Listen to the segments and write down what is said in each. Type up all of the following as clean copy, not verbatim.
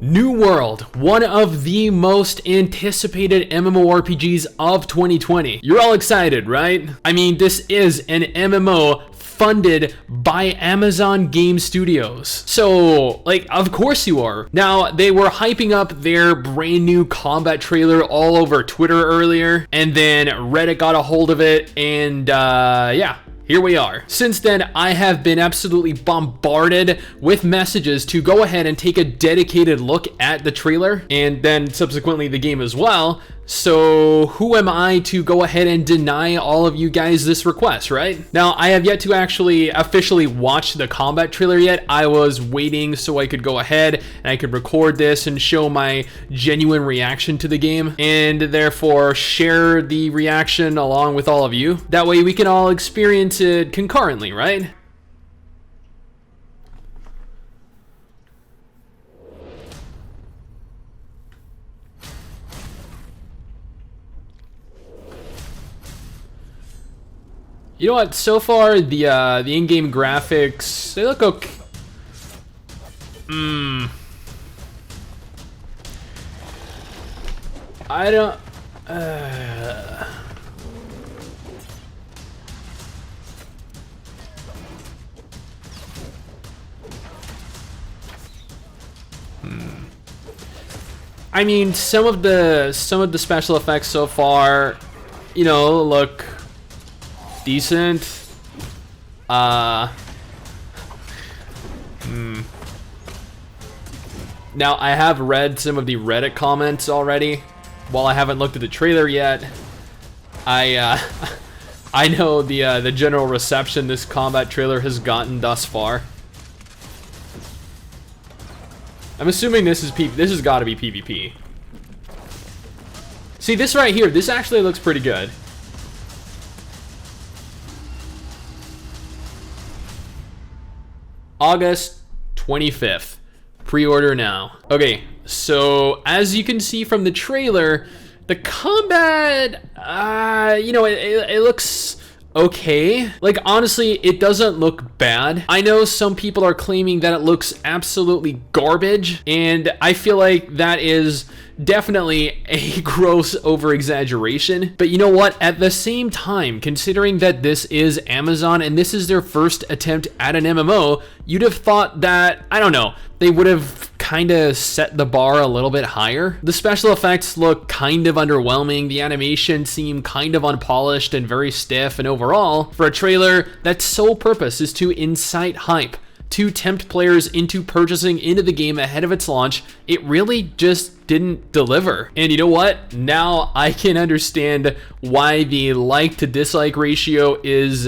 New World, one of the most anticipated MMORPGs of 2020. You're all excited, right? I mean, this is an MMO funded by Amazon Game Studios. So, of course you are. Now, they were hyping up their brand new combat trailer all over Twitter earlier, and then Reddit got a hold of it, and yeah. Here we are. Since then, I have been absolutely bombarded with messages to go ahead and take a dedicated look at the trailer and then subsequently the game as well. So who am I to go ahead and deny all of you guys this request, right? Now, I have yet to actually officially watch the combat trailer yet. I was waiting so I could go ahead and I could record this and show my genuine reaction to the game and therefore share the reaction along with all of you. That way we can all experience it concurrently, right? You know what? So far, the in-game graphics, they look okay. I don't. I mean, some of the special effects so far, you know, look decent. Now, I have read some of the Reddit comments already. While I haven't looked at the trailer yet, I know the general reception this combat trailer has gotten thus far. I'm assuming this has got to be PvP. See, this right here, this actually looks pretty good. August 25th. Pre-order now. Okay, so as you can see from the trailer, the combat, you know, it looks okay. Like, honestly, it doesn't look bad. I know some people are claiming that it looks absolutely garbage, and I feel like that is definitely a gross over-exaggeration. But you know what? At the same time, considering that this is Amazon and this is their first attempt at an MMO, you'd have thought that, I don't know, they would have kind of set the bar a little bit higher. The special effects look kind of underwhelming. The animation seem kind of unpolished and very stiff. And overall, for a trailer, that's sole purpose is to incite hype, to tempt players into purchasing into the game ahead of its launch, it really just didn't deliver. And you know what? Now I can understand why the like to dislike ratio is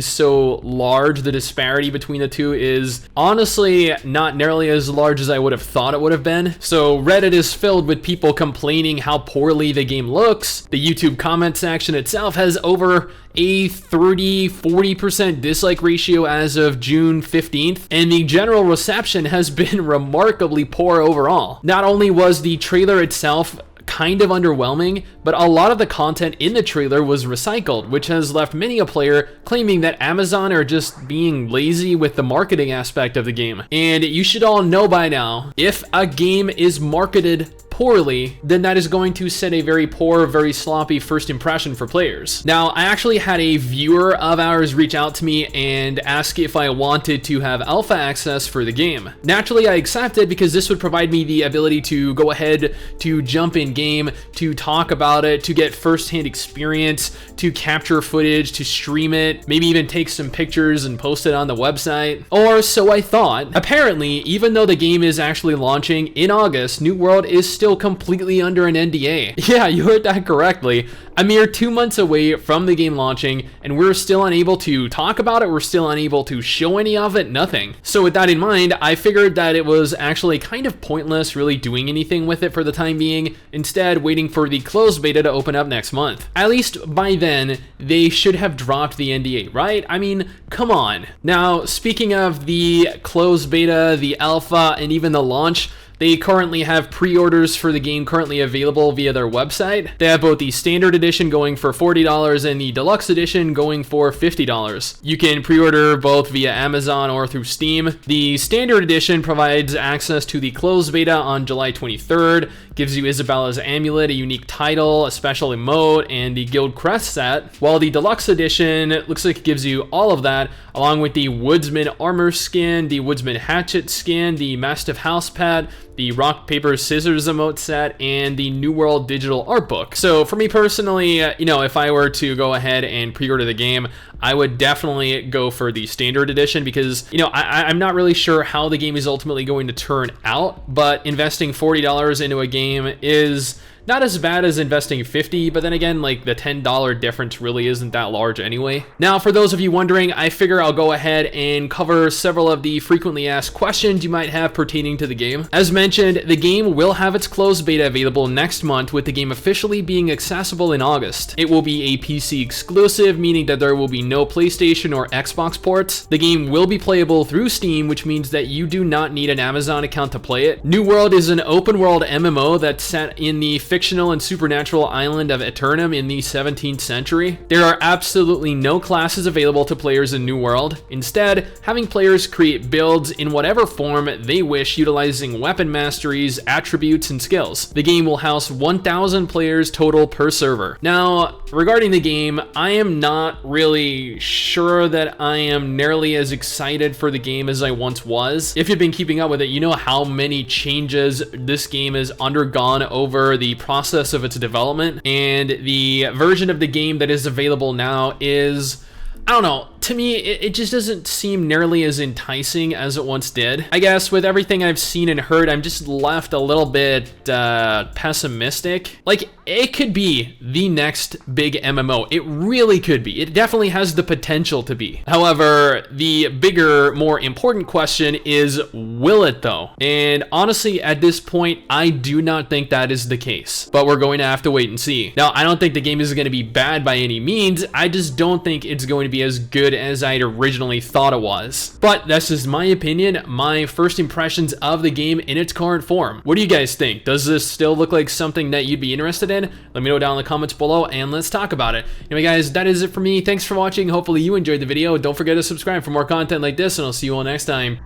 so large. The disparity between the two is honestly not nearly as large as I would have thought it would have been. So Reddit is filled with people complaining how poorly the game looks. The YouTube comment section itself has over a 30-40% dislike ratio as of June 15th, and the general reception has been remarkably poor overall. Not only was the trailer itself kind of underwhelming, but a lot of the content in the trailer was recycled, which has left many a player claiming that Amazon are just being lazy with the marketing aspect of the game. And you should all know by now, if a game is marketed poorly, then that is going to set a very poor, very sloppy first impression for players. Now, I actually had a viewer of ours reach out to me and ask if I wanted to have alpha access for the game. Naturally, I accepted because this would provide me the ability to go ahead to jump in game, to talk about it, to get first-hand experience, to capture footage, to stream it, maybe even take some pictures and post it on the website. Or so I thought. Apparently, even though the game is actually launching in August, New World is still completely under an NDA. Yeah, you heard that correctly. A mere 2 months away from the game launching, and we're still unable to talk about it, we're still unable to show any of it, nothing. So with that in mind, I figured that it was actually kind of pointless really doing anything with it for the time being, instead waiting for the closed beta to open up next month. At least by then, they should have dropped the NDA, right? I mean, come on. Now, speaking of the closed beta, the alpha, and even the launch, They currently have pre-orders for the game currently available via their website. They have both the standard edition going for $40 and the deluxe edition going for $50. You can pre-order both via Amazon or through Steam. The standard edition provides access to the closed beta on July 23rd, gives you Isabella's amulet, a unique title, a special emote, and the guild crest set, while the deluxe edition looks like it gives you all of that, along with the woodsman armor skin, the woodsman hatchet skin, the mastiff house pet, the rock paper scissors emote set, and the New World digital art book. So for me personally, if I were to go ahead and pre-order the game, I would definitely go for the standard edition because, I'm not really sure how the game is ultimately going to turn out, but investing $40 into a game is not as bad as investing $50, but then again, like the $10 difference really isn't that large anyway. Now, for those of you wondering, I figure I'll go ahead and cover several of the frequently asked questions you might have pertaining to the game. As mentioned, the game will have its closed beta available next month, with the game officially being accessible in August. It will be a PC exclusive, meaning that there will be no PlayStation or Xbox ports. The game will be playable through Steam, which means that you do not need an Amazon account to play it. New World is an open world MMO that's set in the fictional and supernatural island of Eternum in the 17th century. There are absolutely no classes available to players in New World, instead having players create builds in whatever form they wish, utilizing weapon masteries, attributes, and skills. The game will house 1,000 players total per server. Now, regarding the game, I am not really sure that I am nearly as excited for the game as I once was. If you've been keeping up with it, you know how many changes this game has undergone over the process of its development, and the version of the game that is available now is, I don't know, to me, it just doesn't seem nearly as enticing as it once did. I guess with everything I've seen and heard, I'm just left a little bit pessimistic. Like, it could be the next big MMO. It really could be. It definitely has the potential to be. However, the bigger, more important question is, will it though? And honestly, at this point, I do not think that is the case. But we're going to have to wait and see. Now, I don't think the game is going to be bad by any means. I just don't think it's going to be as good as I'd originally thought it was. But that's just my opinion, my first impressions of the game in its current form. What do you guys think? Does this still look like something that you'd be interested in? Let me know down in the comments below and let's talk about it. Anyway guys, that is it for me. Thanks for watching. Hopefully you enjoyed the video. Don't forget to subscribe for more content like this, and I'll see you all next time.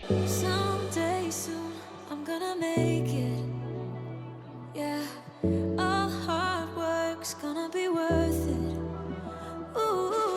Peace. Someday soon, I'm gonna make it. Yeah, all hard work's gonna be worth it. Ooh.